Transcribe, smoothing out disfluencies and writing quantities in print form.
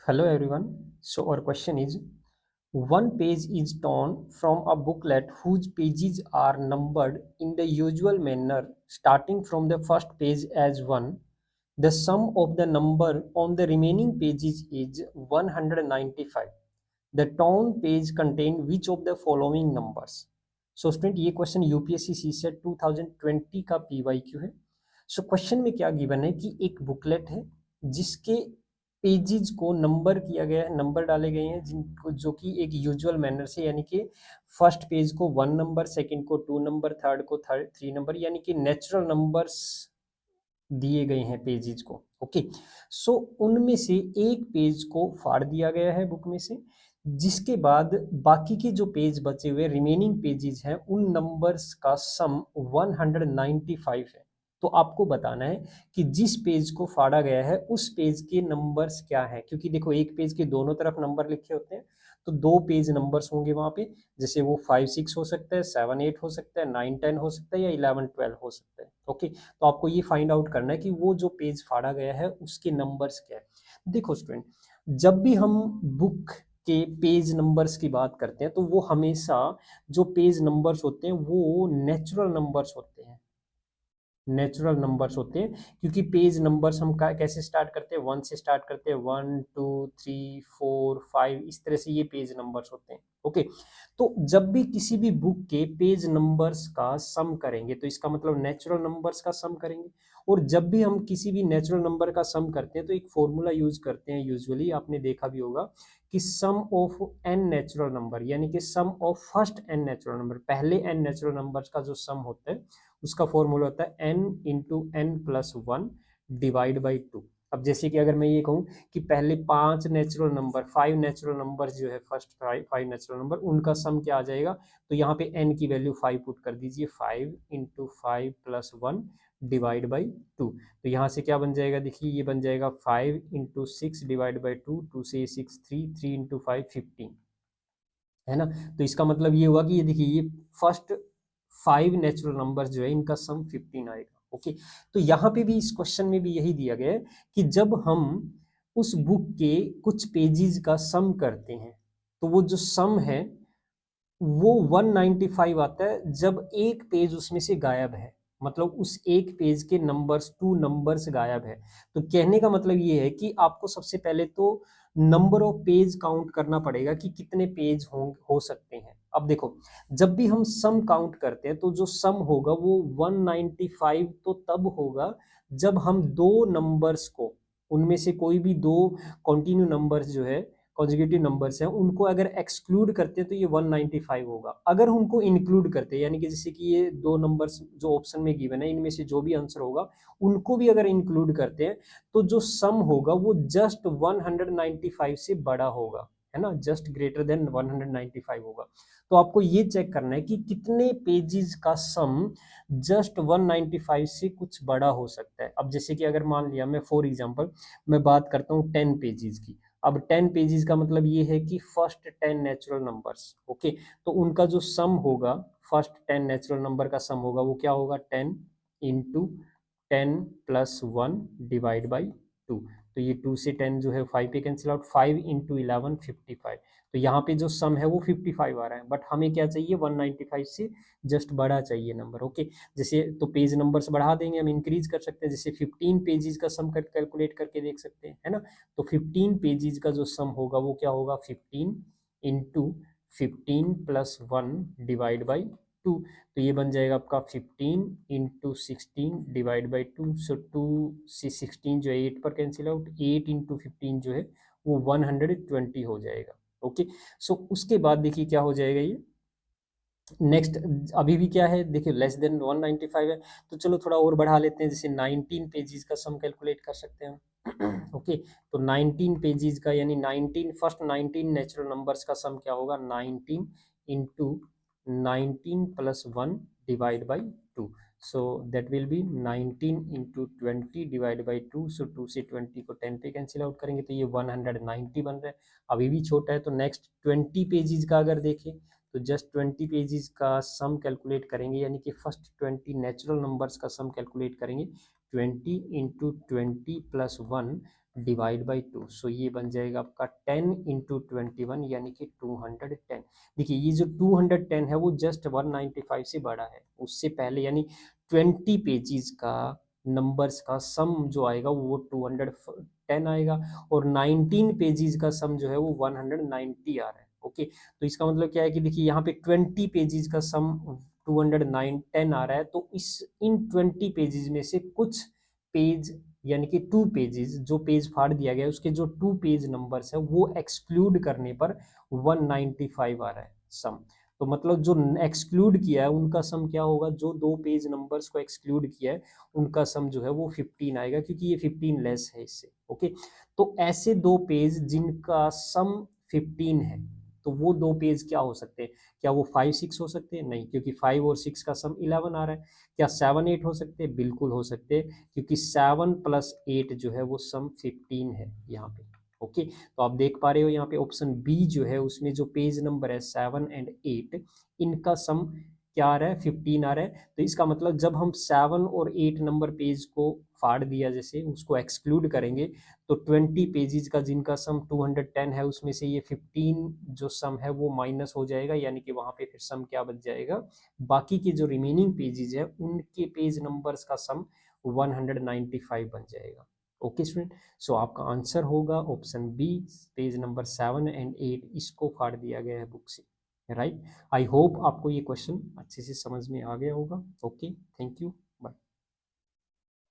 Hello everyone. So our question is one page is torn from a booklet whose pages are numbered in the usual manner starting from the first page as 1. The sum of the number on the remaining pages is 195. The torn page contain which of the following numbers? So student ये question UPSC CSAT 2020 का PYQ है। So question में क्या given है कि एक booklet है जिसके पेजेस को नंबर किया गया है, नंबर डाले गए हैं जिनको जो कि एक यूजुअल मैनर से, यानी कि फर्स्ट पेज को 1 नंबर, सेकंड को 2 नंबर, थर्ड को 3 नंबर, यानी कि नेचुरल नंबर्स दिए गए हैं पेजेस को। ओके, सो उनमें से एक पेज को फाड़ दिया गया है बुक में से, जिसके बाद बाकी के जो पेज बचे हुए रिमेनिंग पेजेस हैं उन नंबर्स का सम 195 है। तो आपको बताना है कि जिस पेज को फाड़ा गया है उस पेज के नंबर्स क्या हैं, क्योंकि देखो एक पेज के दोनों तरफ नंबर लिखे होते हैं, तो दो पेज नंबर्स होंगे वहां पे। जैसे वो 5 6 हो सकता है, 7 8 हो सकता है, 9 10 हो सकता है, या 11 12 हो सकता है। ओके, तो आपको ये फाइंड आउट करना है कि वो जो पेज फाड़ा गया है उसके नंबर्स क्या है। देखो स्टूडेंट, जब भी हम बुक के पेज नंबर्स की बात करते हैं तो वो हमेशा जो पेज नंबर्स होते हैं वो नेचुरल नंबर्स होते हैं, नेचुरल नंबर्स होते हैं, क्योंकि पेज नंबर्स हम कैसे स्टार्ट करते हैं, 1 से स्टार्ट करते हैं, 1 2 3 4 5, इस तरह से ये पेज नंबर्स होते हैं। ओके, तो जब भी किसी भी बुक के पेज नंबर्स का सम करेंगे तो इसका मतलब नेचुरल नंबर्स का सम करेंगे। और जब भी हम किसी भी नेचुरल नंबर का सम करते हैं तो एक फॉर्मूला यूज करते हैं, यूजुअली आपने देखा भी होगा कि sum of n natural number, यानी कि sum of first n natural number, पहले एन नेचुरल नंबर्स का जो सम होता है उसका फॉर्मूला होता है n into n plus one divide by two. अब जैसे कि अगर मैं ये कहूँ कि पहले 5 नेचुरल नंबर जो है, फर्स्ट फाइव नेचुरल नंबर, उनका सम क्या आ जाएगा, तो यहाँ पे एन की वैल्यू 5 पुट कर दीजिए, 5 × 5 + 1 डिवाइड बाई टू। तो यहाँ से क्या बन जाएगा, देखिए ये बन जाएगा 5 × 6 डिवाइड बाई टू, 2 से 6 3, 3 × 5 15, है ना। तो इसका मतलब ये हुआ कि ये देखिए ये फर्स्ट 5 नेचुरल नंबर्स जो है इनका सम 15 आएगा। ओके, तो यहाँ पे भी इस क्वेश्चन में भी यही दिया गया है कि जब हम उस बुक के कुछ पेजेस का सम करते हैं तो वो जो सम है वो 195 आता है जब एक पेज उसमें से गायब है, मतलब उस एक पेज के नंबर्स 2 नंबर्स गायब है। तो कहने का मतलब ये है कि आपको सबसे पहले तो नंबर ऑफ पेज काउंट करना पड़ेगा कि कितने पेज हो सकते हैं। अब देखो, जब भी हम सम काउंट करते हैं तो जो सम होगा वो 195 तो तब होगा जब हम दो नंबर्स को, उनमें से कोई भी दो कॉन्टिन्यू नंबर्स जो है, कॉन्जिक्यूटिव नंबर्स हैं, उनको अगर एक्सक्लूड करते हैं तो ये 195 होगा। अगर उनको इंक्लूड करते हैं, यानी कि जैसे कि ये दो नंबर्स जो ऑप्शन में गिवन है इनमें से जो भी आंसर होगा उनको भी अगर इंक्लूड करते हैं तो जो सम होगा वो जस्ट 195 से बड़ा होगा, है ना, जस्ट ग्रेटर देन 195 होगा। तो आपको ये चेक करना है कि कितने पेजेस का सम जस्ट 195 से कुछ बड़ा हो सकता है। अब जैसे कि अगर मान लिया मैं फॉर एग्जांपल मैं बात करता हूँ 10 पेजेस की। अब 10 पेजेस का मतलब ये है कि फर्स्ट 10 नेचुरल नंबर्स, ओके, तो उनका जो सम होगा, फर्स्ट 10 नेचुरल नंबर का सम होगा वो क्या होगा, 10 इंटू 10 + 1 डिवाइड बाई टू। तो ये 2 से 10 जो है 5 पे कैंसिल आउट, 5 × 11 55। तो यहाँ पे जो सम है वो 55 आ रहा है, बट हमें क्या चाहिए, 195 से जस्ट बड़ा चाहिए नंबर। ओके, जैसे तो पेज नंबर्स बढ़ा देंगे, हम इंक्रीज कर सकते हैं, जैसे 15 पेजेस का सम कैलकुलेट करके देख सकते हैं, है ना। तो 15 पेजेस का जो सम होगा वो क्या होगा, 15 इंटू 15 + 1 डिवाइड बाई टू। तो ये बन जाएगा आपका 15 into 16 divide by two. So 2 से 16 जो है 8 पर कैंसिल आउट, 8 × 15 जो है वो 120 हो जाएगा। ओके, सो उसके बाद देखिए क्या हो जाएगा ये नेक्स्ट। अभी भी क्या है देखिए, लेस देन 195 है, तो चलो थोड़ा और बढ़ा लेते हैं, जैसे 19 पेजेस का सम कैलकुलेट कर सकते हैं हम। ओके, तो 19 पेजेस का यानी 19 फर्स्ट 19 नेचुरल नंबर्स का सम क्या होगा, 19 into 19 + 1 divide by two. So that will be 19 into 20 divide by two. So 2 से 20 को 10 पे कैंसिल आउट करेंगे तो ये 190 बन रहा है। अभी भी छोटा है, तो नेक्स्ट 20 पेजेस का अगर देखें तो जस्ट 20 पेजेस का सम कैलकुलेट करेंगे, यानी कि फर्स्ट 20 नेचुरल नंबर्स का सम कैलकुलेट करेंगे। 20 इंटू 20 + 1 डिवाइड बाई 2, सो ये बन जाएगा आपका 10 इंटू 21 यानी कि 210। देखिए ये जो 210 है वो जस्ट 195 से बड़ा है, उससे पहले यानी 20 पेजेस का नंबर्स का सम जो आएगा वो 210 आएगा, और 19 पेजेस का सम जो है वो 190 आ रहा है। ओके, तो इसका मतलब क्या है कि देखिए यहाँ पे 20 पेजेस का सम 210 आ रहा है, तो इस इन 20 पेजेस में से कुछ पेज यानी कि 2 पेजेस, जो पेज फाड़ दिया गया है उसके जो 2 पेज नंबर्स है वो एक्सक्लूड करने पर 195 आ रहा है सम। तो मतलब जो एक्सक्लूड किया है उनका सम क्या होगा, जो 2 पेज नंबर्स को एक्सक्लूड किया है उनका सम जो है वो 15 आएगा, क्योंकि ये 15 लेस है इससे। ओके, तो ऐसे 2 पेज जिनका सम 15 है, तो वो 2 पेज क्या हो सकते हैं? क्या वो 5 6 हो सकते हैं? नहीं, क्योंकि 5 और 6 का सम 11 आ रहा है। क्या 7 8 हो सकते हैं? बिल्कुल हो सकते हैं, क्योंकि 7 प्लस 8 जो है वो सम 15 है यहाँ पे। ओके, तो आप देख पा रहे हो यहाँ पे ऑप्शन बी जो है उसमें जो पेज नंबर है 7 एंड 8, इनका सम क्या आ रहा है? 15 आ रहा है। तो इसका मतलब जब हम 7 और 8 नंबर पेज को फाड़ दिया, जैसे उसको एक्सक्लूड करेंगे, तो 20 पेजेस का जिनका सम 210 है उसमें से ये 15 जो सम है वो माइनस हो जाएगा, यानी कि वहां पे फिर सम क्या बच जाएगा? बाकी के जो रिमेनिंग पेजेस है उनके पेज नंबर्स का सम 195 बन जाएगा। ओके स्टूडेंट, सो आपका आंसर होगा option B, page number 7 and 8 इसको फाड़ दिया गया है बुक से, राइट। आई होप आपको ये क्वेश्चन अच्छे से समझ में आ गया होगा। Okay, thank you.